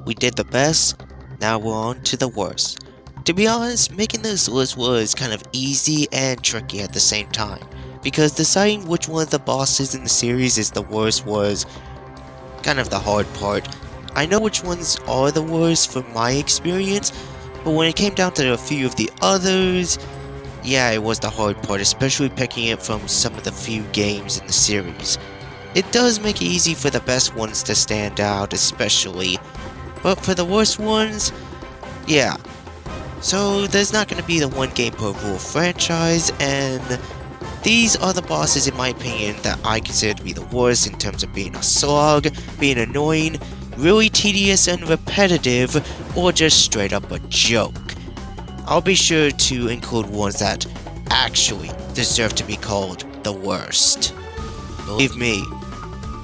We did the best, now we're on to the worst. To be honest, making this list was kind of easy and tricky at the same time, because deciding which one of the bosses in the series is the worst was kind of the hard part. I know which ones are the worst from my experience, but when it came down to a few of the others, yeah, it was the hard part, especially picking it from some of the few games in the series. It does make it easy for the best ones to stand out, especially, but for the worst ones, yeah. So there's not going to be the one game per rule franchise, and these are the bosses in my opinion that I consider to be the worst in terms of being a slog, being annoying, really tedious and repetitive, or just straight up a joke. I'll be sure to include ones that actually deserve to be called the worst. Believe me,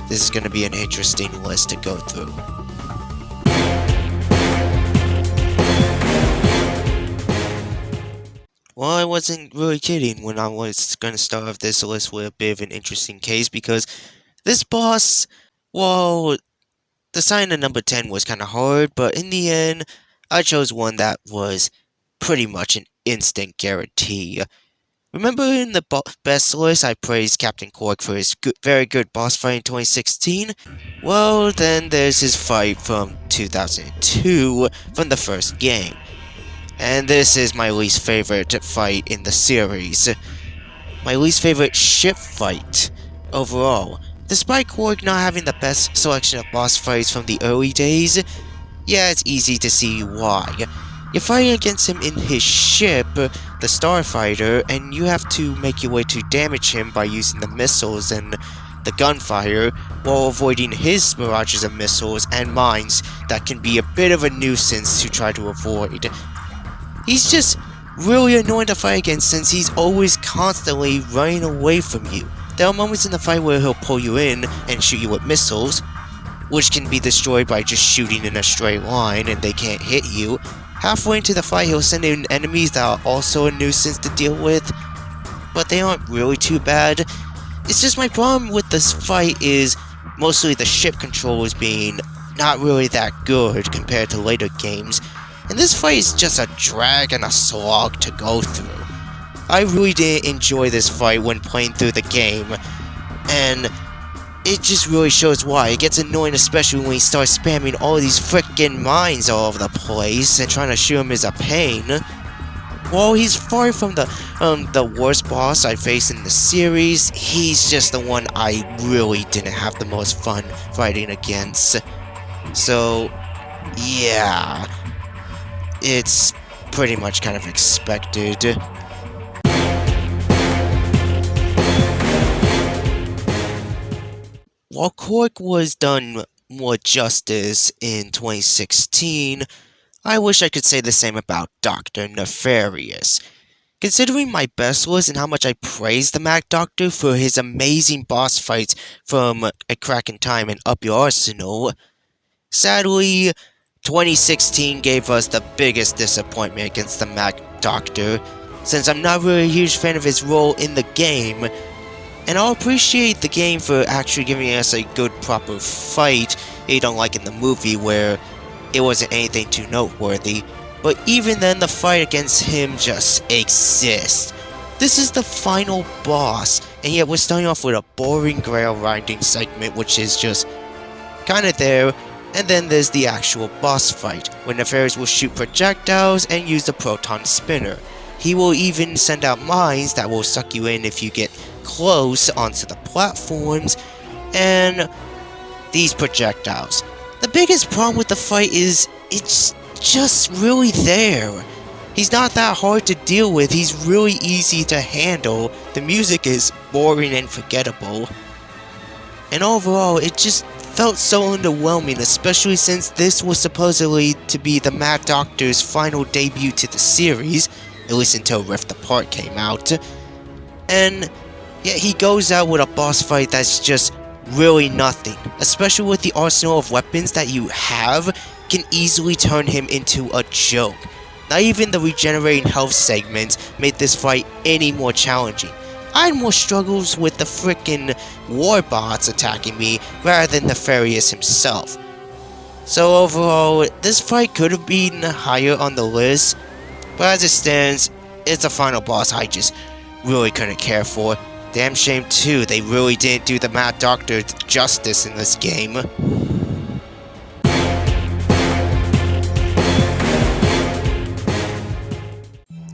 this is going to be an interesting list to go through. Well, I wasn't really kidding when I was going to start off this list with a bit of an interesting case, because this boss, well, deciding a number 10 was kind of hard, but in the end, I chose one that was pretty much an instant guarantee. Remember in the best list I praised Captain Cork for his very good boss fight in 2016? Well, then there's his fight from 2002 from the first game. And this is my least favorite fight in the series. My least favorite ship fight overall. Despite Cork not having the best selection of boss fights from the early days, yeah, it's easy to see why. You're fighting against him in his ship, the Starfighter, and you have to make your way to damage him by using the missiles and the gunfire, while avoiding his barrages of missiles and mines that can be a bit of a nuisance to try to avoid. He's just really annoying to fight against since he's always constantly running away from you. There are moments in the fight where he'll pull you in and shoot you with missiles, which can be destroyed by just shooting in a straight line and they can't hit you. Halfway into the fight, he'll send in enemies that are also a nuisance to deal with, but they aren't really too bad. It's just my problem with this fight is mostly the ship controls being not really that good compared to later games, and this fight is just a drag and a slog to go through. I really didn't enjoy this fight when playing through the game, and it just really shows why. It gets annoying, especially when he starts spamming all these frickin' mines all over the place, and trying to shoot him is a pain. While he's far from the worst boss I faced in the series, he's just the one I really didn't have the most fun fighting against. So, yeah, it's pretty much kind of expected. While Cork was done more justice in 2016, I wish I could say the same about Dr. Nefarious. Considering my best list and how much I praised the Mac Doctor for his amazing boss fights from A Crack in Time and Up Your Arsenal, sadly, 2016 gave us the biggest disappointment against the Mac Doctor, since I'm not really a huge fan of his role in the game. And I'll appreciate the game for actually giving us a good proper fight, unlike in the movie where it wasn't anything too noteworthy. But even then, the fight against him just exists. This is the final boss, and yet we're starting off with a boring grail grinding segment, which is just kinda there. And then there's the actual boss fight, where Nefarious will shoot projectiles and use the proton spinner. He will even send out mines that will suck you in if you get close onto the platforms, and these projectiles. The biggest problem with the fight is it's just really there. He's not that hard to deal with, he's really easy to handle, the music is boring and forgettable, and overall it just felt so underwhelming, especially since this was supposedly to be the Mad Doctor's final debut to the series, at least until Rift Apart came out, and yet he goes out with a boss fight that's just really nothing, especially with the arsenal of weapons that you have, can easily turn him into a joke. Not even the regenerating health segments made this fight any more challenging. I had more struggles with the frickin' warbots attacking me rather than Nefarious himself. So overall, this fight could have been higher on the list, but as it stands, it's a final boss I just really couldn't care for. Damn shame too, they really didn't do the Mad Doctor justice in this game.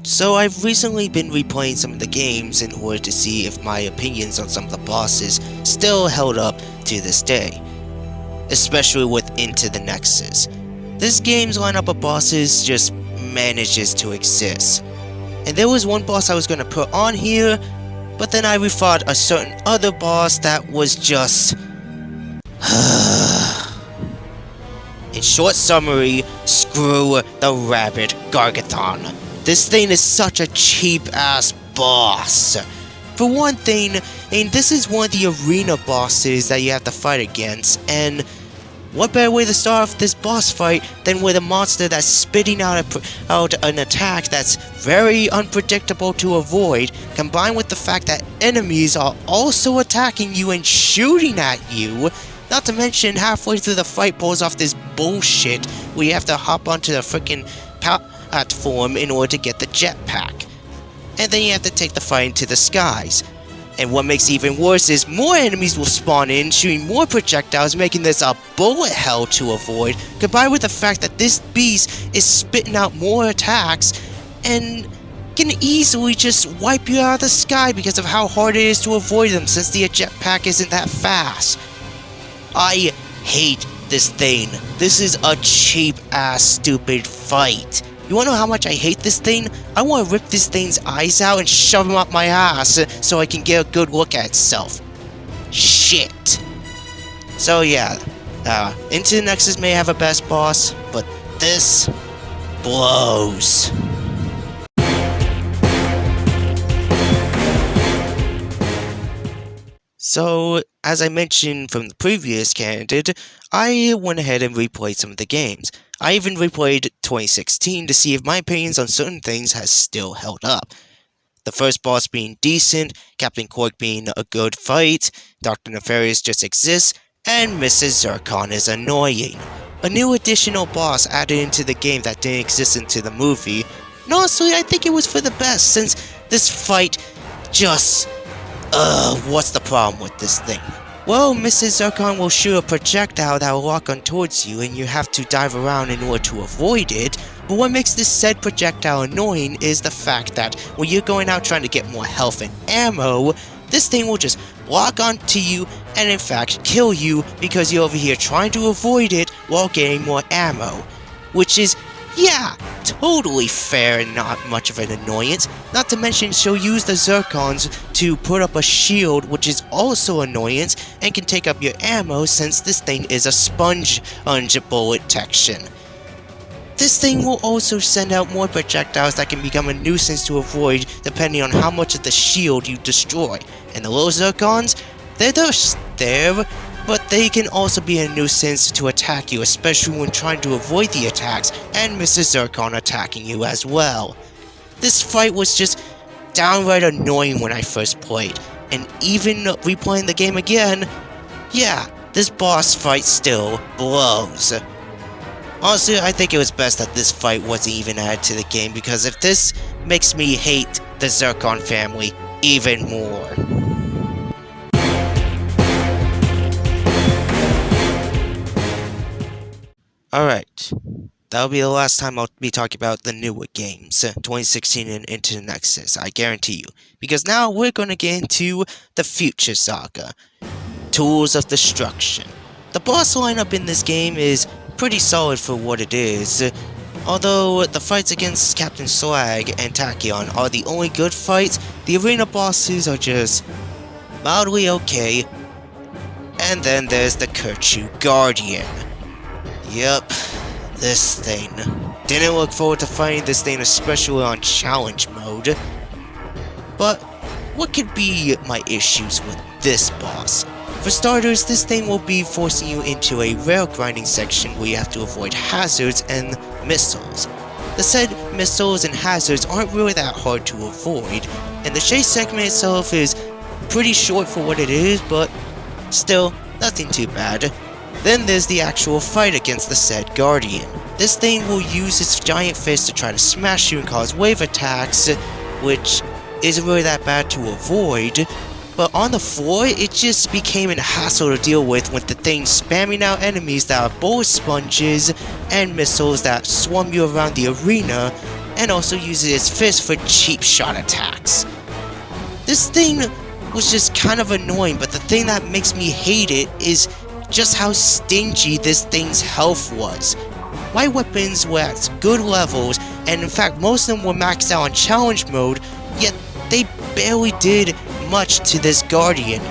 So I've recently been replaying some of the games in order to see if my opinions on some of the bosses still held up to this day, especially with Into the Nexus. This game's lineup of bosses just manages to exist. And there was one boss I was going to put on here, but then I rethought a certain other boss that was just... In short summary, screw the Rabid Gathon. This thing is such a cheap-ass boss. For one thing, and this is one of the arena bosses that you have to fight against, and what better way to start off this boss fight than with a monster that's spitting out an attack that's very unpredictable to avoid, combined with the fact that enemies are also attacking you and shooting at you, not to mention halfway through the fight pulls off this bullshit where you have to hop onto the freaking platform in order to get the jetpack. And then you have to take the fight into the skies. And what makes it even worse is more enemies will spawn in, shooting more projectiles, making this a bullet hell to avoid, combined with the fact that this beast is spitting out more attacks and can easily just wipe you out of the sky because of how hard it is to avoid them since the jetpack isn't that fast. I hate this thing. This is a cheap-ass stupid fight. You wanna know how much I hate this thing? I wanna rip this thing's eyes out and shove them up my ass so I can get a good look at itself. Shit. So yeah, Into the Nexus may have a best boss, but this blows. So, as I mentioned from the previous candidate, I went ahead and replayed some of the games. I even replayed 2016 to see if my opinions on certain things has still held up. The first boss being decent, Captain Cork being a good fight, Dr. Nefarious just exists, and Mrs. Zircon is annoying. A new additional boss added into the game that didn't exist into the movie, and honestly I think it was for the best since this fight just... what's the problem with this thing? Well, Mrs. Zircon will shoot a projectile that will lock on towards you and you have to dive around in order to avoid it, but what makes this said projectile annoying is the fact that when you're going out trying to get more health and ammo, this thing will just lock onto you and in fact kill you because you're over here trying to avoid it while getting more ammo, which is, yeah, totally fair and not much of an annoyance. Not to mention she'll use the Zircons to put up a shield, which is also annoyance and can take up your ammo since this thing is a sponge bullet detection. This thing will also send out more projectiles that can become a nuisance to avoid depending on how much of the shield you destroy. And the little Zircons, they're just there, but they can also be a nuisance to attack you, especially when trying to avoid the attacks and Mrs. Zircon attacking you as well. This fight was just downright annoying when I first played, and even replaying the game again, yeah, this boss fight still blows. Honestly, I think it was best that this fight wasn't even added to the game because if this makes me hate the Zircon family even more. Alright, that'll be the last time I'll be talking about the newer games, 2016 and Into the Nexus, I guarantee you. Because now we're going to get into the future saga, Tools of Destruction. The boss lineup in this game is pretty solid for what it is, although the fights against Captain Slag and Tachyon are the only good fights, the arena bosses are just mildly okay. And then there's the Keru Guardian. Yep, this thing. Didn't look forward to fighting this thing, especially on challenge mode. But what could be my issues with this boss? For starters, this thing will be forcing you into a rail grinding section where you have to avoid hazards and missiles. The said missiles and hazards aren't really that hard to avoid, and the chase segment itself is pretty short for what it is, but still, nothing too bad. Then there's the actual fight against the said Guardian. This thing will use its giant fist to try to smash you and cause wave attacks, which isn't really that bad to avoid, but on the floor, it just became a hassle to deal with the thing spamming out enemies that are bullet sponges and missiles that swarm you around the arena, and also uses its fist for cheap shot attacks. This thing was just kind of annoying, but the thing that makes me hate it is just how stingy this thing's health was. My weapons were at good levels, and in fact most of them were maxed out on challenge mode, yet they barely did much to this Guardian,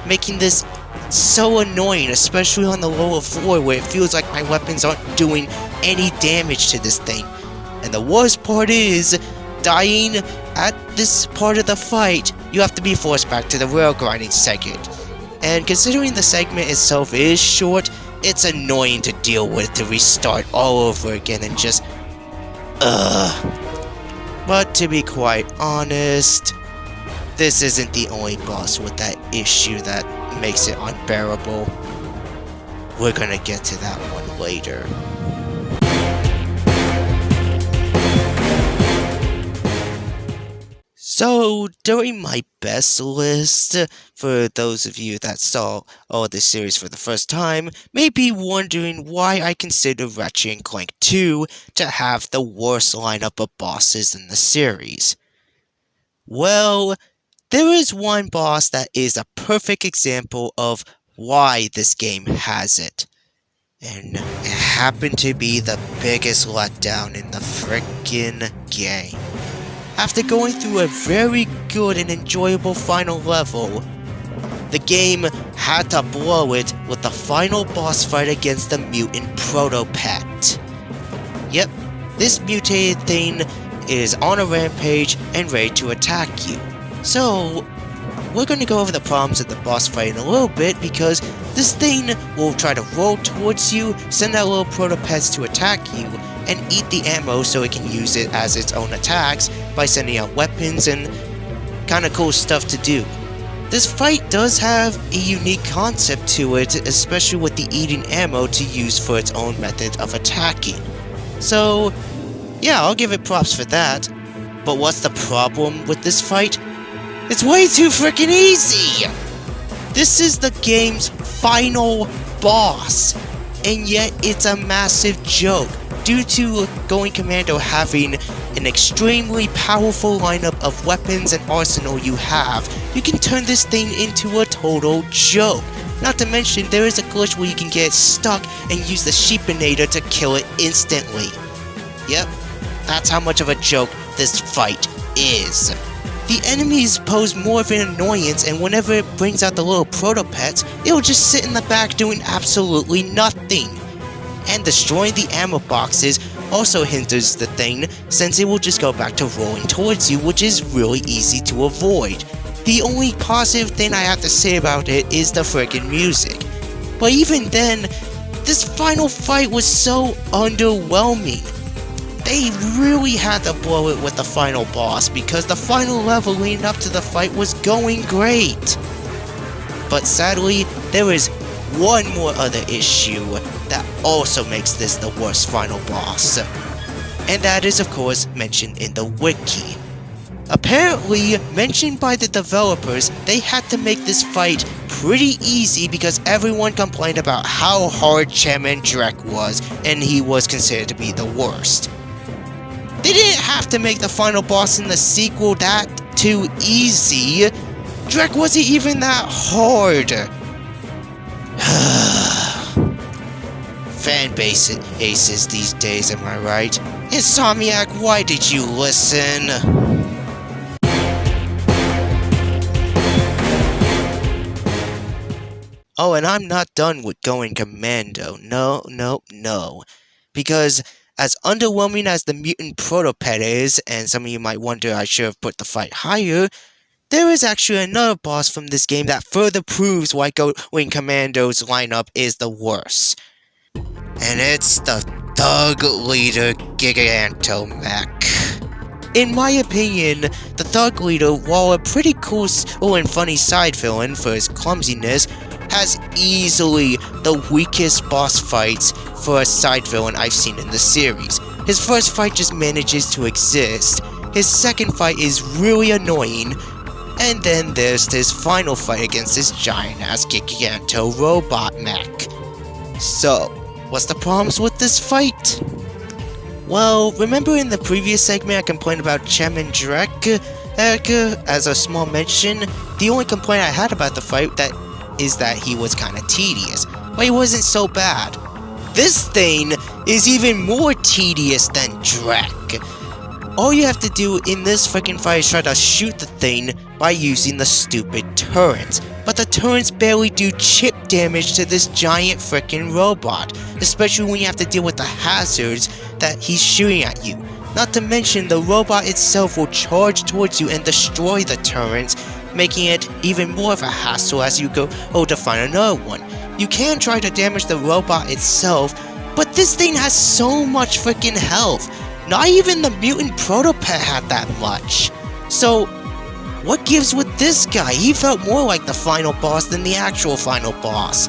making this so annoying, especially on the lower floor where it feels like my weapons aren't doing any damage to this thing. And the worst part is, dying at this part of the fight, you have to be forced back to the rail grinding segment. And considering the segment itself is short, it's annoying to deal with to restart all over again and just But to be quite honest, this isn't the only boss with that issue that makes it unbearable. We're gonna get to that one later. So, during my best list, for those of you that saw all this series for the first time, may be wondering why I consider Ratchet and Clank 2 to have the worst lineup of bosses in the series. Well, there is one boss that is a perfect example of why this game has it. And it happened to be the biggest letdown in the frickin' game. After going through a very good and enjoyable final level, the game had to blow it with the final boss fight against the mutant Protopet. Yep, this mutated thing is on a rampage and ready to attack you. So, we're going to go over the problems of the boss fight in a little bit, because this thing will try to roll towards you, send out little Protopets to attack you, and eat the ammo so it can use it as its own attacks by sending out weapons and kinda cool stuff to do. This fight does have a unique concept to it, especially with the eating ammo to use for its own method of attacking. So, yeah, I'll give it props for that. But what's the problem with this fight? It's way too freaking easy! This is the game's final boss, and yet it's a massive joke. Due to Going Commando having an extremely powerful lineup of weapons and arsenal you have, you can turn this thing into a total joke. Not to mention, there is a glitch where you can get stuck and use the Sheepinator to kill it instantly. Yep, that's how much of a joke this fight is. The enemies pose more of an annoyance, and whenever it brings out the little Protopets, it'll just sit in the back doing absolutely nothing. And destroying the ammo boxes also hinders the thing, since it will just go back to rolling towards you, which is really easy to avoid. The only positive thing I have to say about it is the frickin' music. But even then, this final fight was so underwhelming. They really had to blow it with the final boss, because the final level leading up to the fight was going great. But sadly, there is one more other issue that also makes this the worst final boss. And that is of course mentioned in the wiki. Apparently, mentioned by the developers, they had to make this fight pretty easy because everyone complained about how hard Chairman Drek was, and he was considered to be the worst. They didn't have to make the final boss in the sequel that too easy. Drek wasn't even that hard. Fanbase aces these days, am I right? Insomniac, why did you listen? Oh, and I'm not done with Going Commando. No. Because as underwhelming as the mutant Protopet is, and some of you might wonder I should have put the fight higher, there is actually another boss from this game that further proves why Going Commando's lineup is the worst. And it's the Thug Leader Gigantomech. In my opinion, the Thug Leader, while a pretty cool and funny side villain for his clumsiness, has easily the weakest boss fights for a side villain I've seen in the series. His first fight just manages to exist, his second fight is really annoying, and then there's this final fight against this giant-ass Giganto robot mech. So, what's the problems with this fight? Well, remember in the previous segment I complained about Chem and Drek? As a small mention, the only complaint I had about the fight is that he was kinda tedious, but he wasn't so bad. This thing is even more tedious than Drek. All you have to do in this freaking fight is try to shoot the thing by using the stupid turrets. But the turrets barely do chip damage to this giant freaking robot, especially when you have to deal with the hazards that he's shooting at you. Not to mention, the robot itself will charge towards you and destroy the turrets, making it even more of a hassle as you go to find another one. You can try to damage the robot itself, but this thing has so much freaking health. Not even the mutant protopet had that much. So, what gives with this guy? He felt more like the final boss than the actual final boss.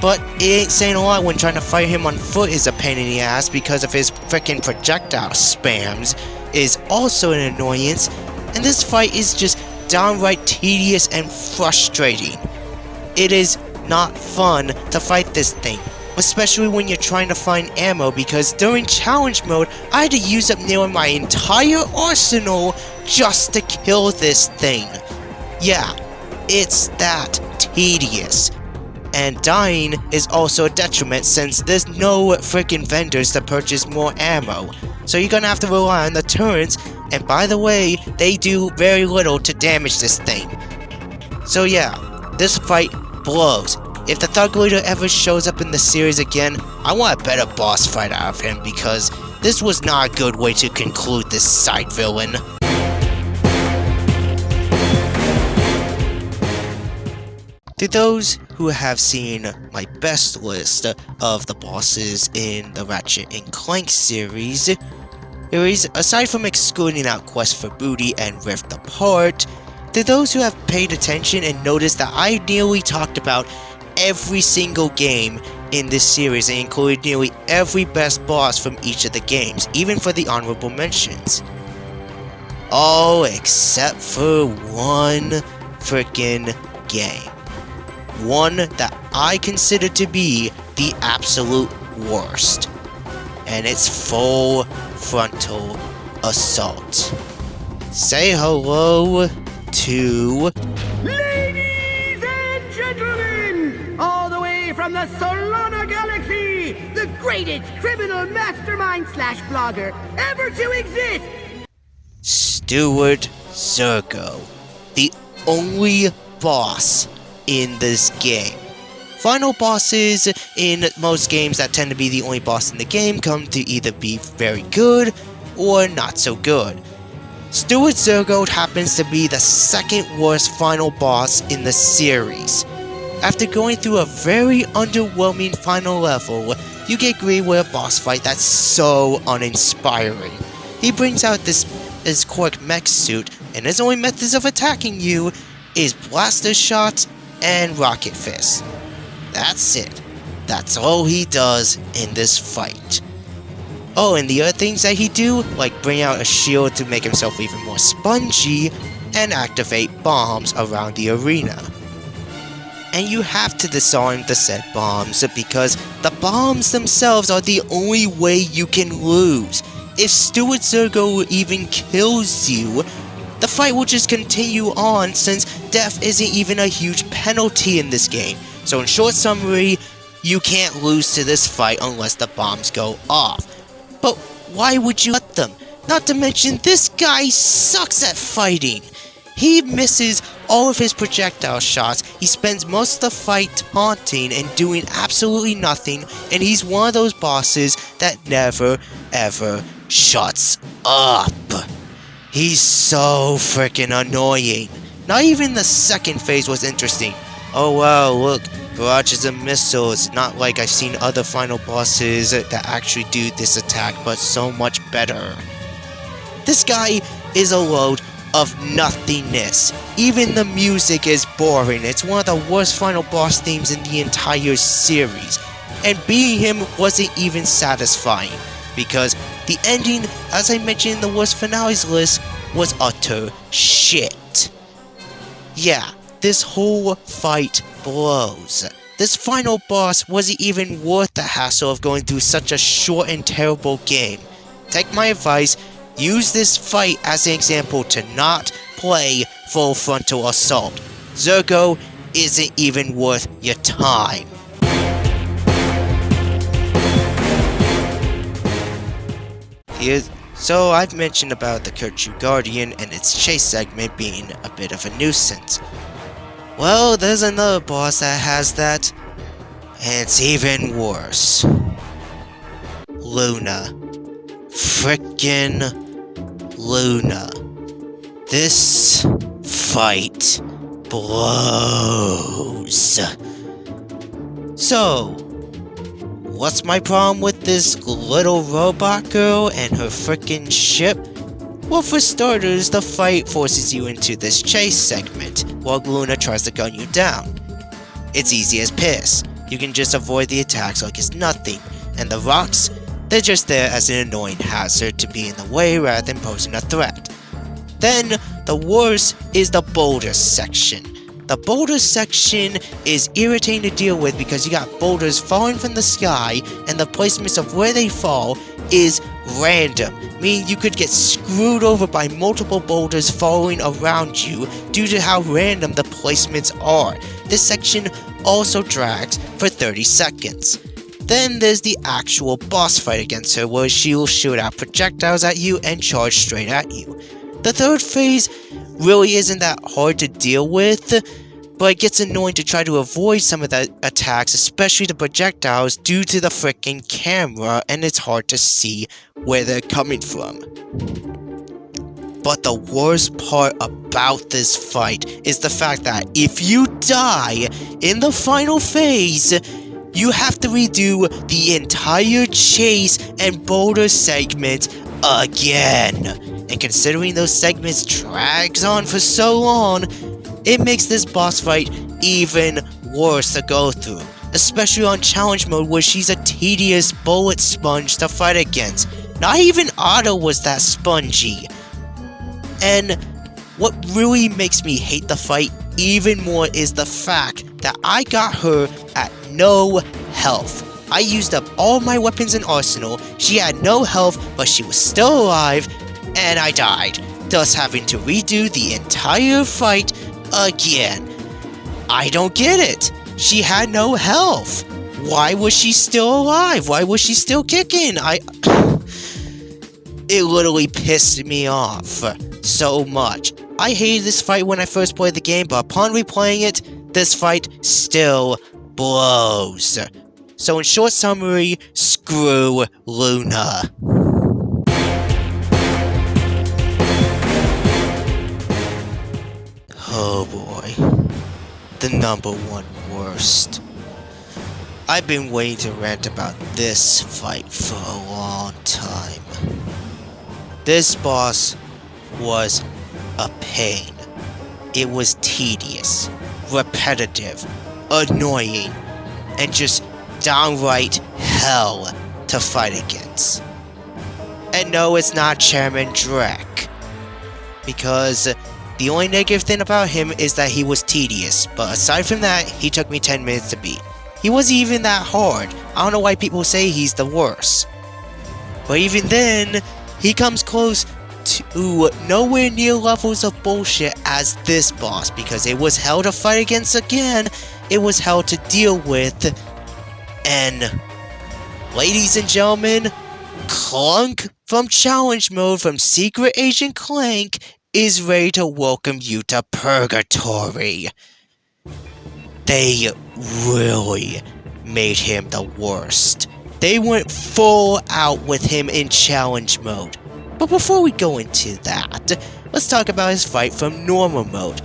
But it ain't saying a lot when trying to fight him on foot is a pain in the ass because of his freaking projectile spams is also an annoyance, and this fight is just downright tedious and frustrating. It is not fun to fight this thing, especially when you're trying to find ammo, because during challenge mode, I had to use up nearly my entire arsenal just to kill this thing. Yeah, it's that tedious. And dying is also a detriment since there's no freaking vendors to purchase more ammo. So you're gonna have to rely on the turrets, and by the way, they do very little to damage this thing. So yeah, this fight blows. If the Thug Leader ever shows up in the series again, I want a better boss fight out of him because this was not a good way to conclude this side villain. To those who have seen my best list of the bosses in the Ratchet and Clank series, aside from excluding out Quest for Booty and Rift Apart, to those who have paid attention and noticed that I nearly talked about every single game in this series and included nearly every best boss from each of the games, even for the honorable mentions. All except for one freaking game. One that I consider to be the absolute worst. And it's Full Frontal Assault. Say hello to... Ladies and gentlemen, all the way from the Solana Galaxy, the greatest criminal mastermind / blogger ever to exist, Stuart Zirgo, the only boss in this game. Final bosses in most games that tend to be the only boss in the game come to either be very good or not so good. Stuart Zirgo happens to be the second worst final boss in the series. After going through a very underwhelming final level, you get greeted with a boss fight that's so uninspiring. He brings out his Cork mech suit, and his only methods of attacking you is blaster shots and rocket fist. That's it. That's all he does in this fight. Oh, and the other things that he do, like bring out a shield to make himself even more spongy, and activate bombs around the arena. And you have to disarm the said bombs, because the bombs themselves are the only way you can lose. If Stuart Zirgo even kills you, the fight will just continue on since death isn't even a huge penalty in this game. So in short summary, you can't lose to this fight unless the bombs go off. But why would you let them? Not to mention, this guy sucks at fighting. He misses all of his projectile shots, he spends most of the fight taunting and doing absolutely nothing, and he's one of those bosses that never ever shuts up. He's so freaking annoying. Not even the second phase was interesting. Oh wow, look, barrages of missiles. Not like I've seen other final bosses that actually do this attack, but so much better. This guy is a load of nothingness. Even the music is boring. It's one of the worst final boss themes in the entire series. And beating him wasn't even satisfying, because the ending, as I mentioned in the worst finales list, was utter shit. Yeah, this whole fight blows. This final boss wasn't even worth the hassle of going through such a short and terrible game. Take my advice, use this fight as an example to not play Full Frontal Assault. Zirgo isn't even worth your time. So I've mentioned about the Keru Guardian and its chase segment being a bit of a nuisance. Well, there's another boss that has that, and it's even worse. Luna. Frickin' Luna. This fight blows. So, what's my problem with this little robot girl and her frickin' ship? Well, for starters, the fight forces you into this chase segment, while Luna tries to gun you down. It's easy as piss. You can just avoid the attacks like it's nothing, and the rocks, they're just there as an annoying hazard to be in the way rather than posing a threat. Then, the worst is the boulders section. The boulders section is irritating to deal with because you got boulders falling from the sky, and the placements of where they fall is random, meaning you could get screwed over by multiple boulders falling around you due to how random the placements are. This section also drags for 30 seconds. Then there's the actual boss fight against her, where she will shoot out projectiles at you and charge straight at you. The third phase really isn't that hard to deal with, but it gets annoying to try to avoid some of the attacks, especially the projectiles, due to the frickin' camera, and it's hard to see where they're coming from. But the worst part about this fight is the fact that if you die in the final phase, you have to redo the entire chase and boulder segment again. And considering those segments drags on for so long, it makes this boss fight even worse to go through. Especially on challenge mode, where she's a tedious bullet sponge to fight against. Not even Otto was that spongy. And what really makes me hate the fight even more is the fact that I got her at no health. I used up all my weapons and arsenal, she had no health, but she was still alive, and I died, thus having to redo the entire fight again. I don't get it. She had no health. Why was she still alive? Why was she still kicking? It literally pissed me off so much. I hated this fight when I first played the game, but upon replaying it, this fight still blows. So in short summary, screw Luna. Oh boy. The number one worst. I've been waiting to rant about this fight for a long time. This boss was a pain. It was tedious, repetitive, annoying, and just downright hell to fight against. And no, it's not Chairman Drek, because the only negative thing about him is that he was tedious, but aside from that, he took me 10 minutes to beat. He wasn't even that hard. I don't know why people say he's the worst. But even then, he comes close to nowhere near levels of bullshit as this boss, because it was hell to fight against again, it was hell to deal with, and ladies and gentlemen, Clank from Challenge Mode from Secret Agent Clank is ready to welcome you to Purgatory. They really made him the worst. They went full out with him in Challenge Mode. But before we go into that, let's talk about his fight from Normal Mode.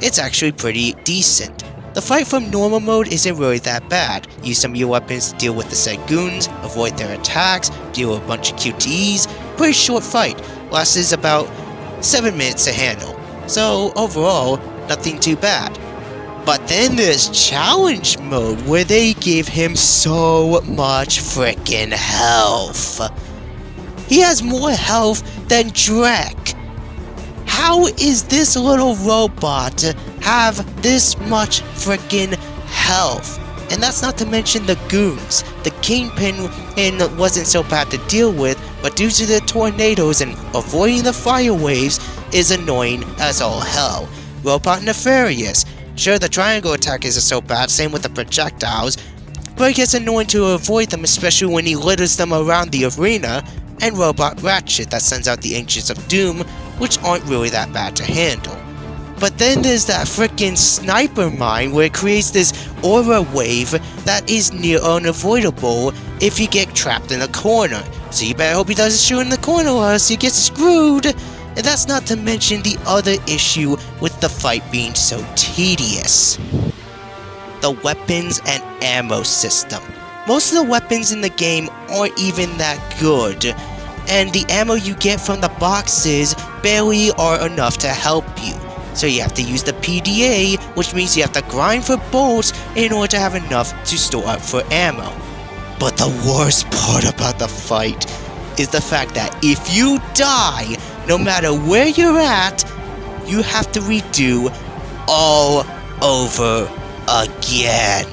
It's actually pretty decent. The fight from Normal Mode isn't really that bad. Use some of your weapons to deal with the said goons, avoid their attacks, deal with a bunch of QTEs. Pretty short fight. Lasts about 7 minutes to handle. So overall, nothing too bad. But then there's challenge mode where they give him so much frickin' health. He has more health than Drek. How is this little robot have this much frickin' health? And that's not to mention the goons. The Kingpin wasn't so bad to deal with, but due to the tornadoes and avoiding the fire waves is annoying as all hell. Robot Nefarious. Sure, the triangle attack isn't so bad, same with the projectiles, but it gets annoying to avoid them, especially when he litters them around the arena. And Robot Ratchet that sends out the Ancients of Doom, which aren't really that bad to handle. But then there's that frickin' sniper mine where it creates this aura wave that is near unavoidable if you get trapped in a corner. So you better hope he doesn't shoot in the corner or else you get screwed. And that's not to mention the other issue with the fight being so tedious. The weapons and ammo system. Most of the weapons in the game aren't even that good, and the ammo you get from the boxes barely are enough to help you. So you have to use the PDA, which means you have to grind for bolts in order to have enough to store up for ammo. But the worst part about the fight is the fact that if you die, no matter where you're at, you have to redo all over again.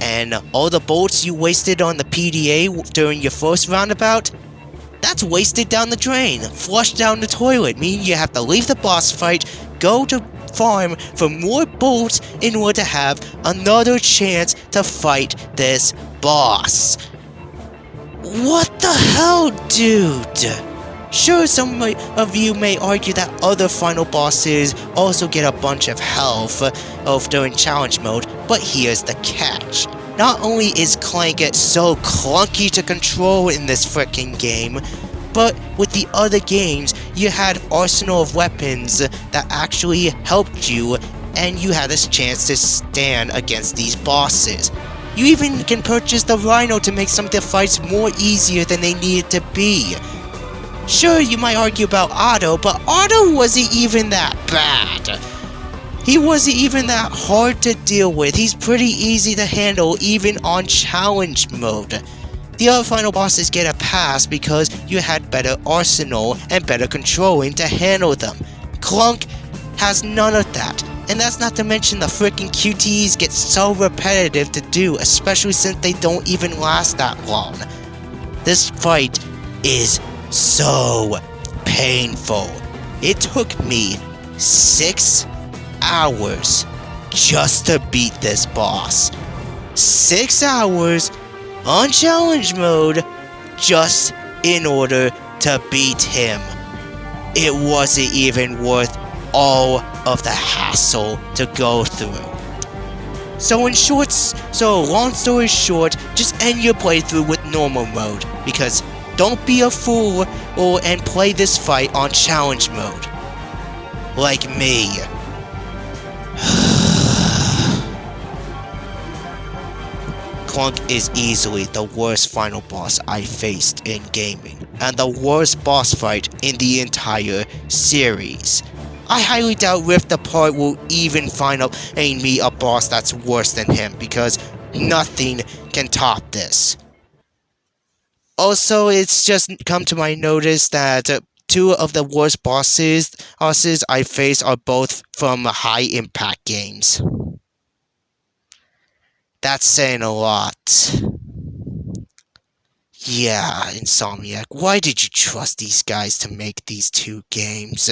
And all the bolts you wasted on the PDA during your first roundabout, that's wasted down the drain, flushed down the toilet, meaning you have to leave the boss fight, go to farm for more bolts in order to have another chance to fight this boss. What the hell, dude? Sure, some of you may argue that other final bosses also get a bunch of health during challenge mode, but here's the catch. Not only is Clank so clunky to control in this frickin' game, but with the other games, you had arsenal of weapons that actually helped you, and you had a chance to stand against these bosses. You even can purchase the Rhino to make some of the fights more easier than they needed to be. Sure, you might argue about Otto, but Otto wasn't even that bad. He wasn't even that hard to deal with. He's pretty easy to handle even on challenge mode. The other final bosses get a pass because you had better arsenal and better controlling to handle them. Clank has none of that. And that's not to mention the freaking QTEs get so repetitive to do, especially since they don't even last that long. This fight is so painful. It took me 6 hours just to beat this boss. 6 hours on challenge mode just in order to beat him. It wasn't even worth all of the hassle to go through. So long story short, just end your playthrough with normal mode, because don't be a fool and play this fight on challenge mode. Like me. Clank is easily the worst final boss I faced in gaming, and the worst boss fight in the entire series. I highly doubt Rift Apart will even find me a boss that's worse than him, because nothing can top this. Also, it's just come to my notice that 2 of the worst bosses I face are both from high-impact games. That's saying a lot. Yeah, Insomniac, why did you trust these guys to make these 2 games?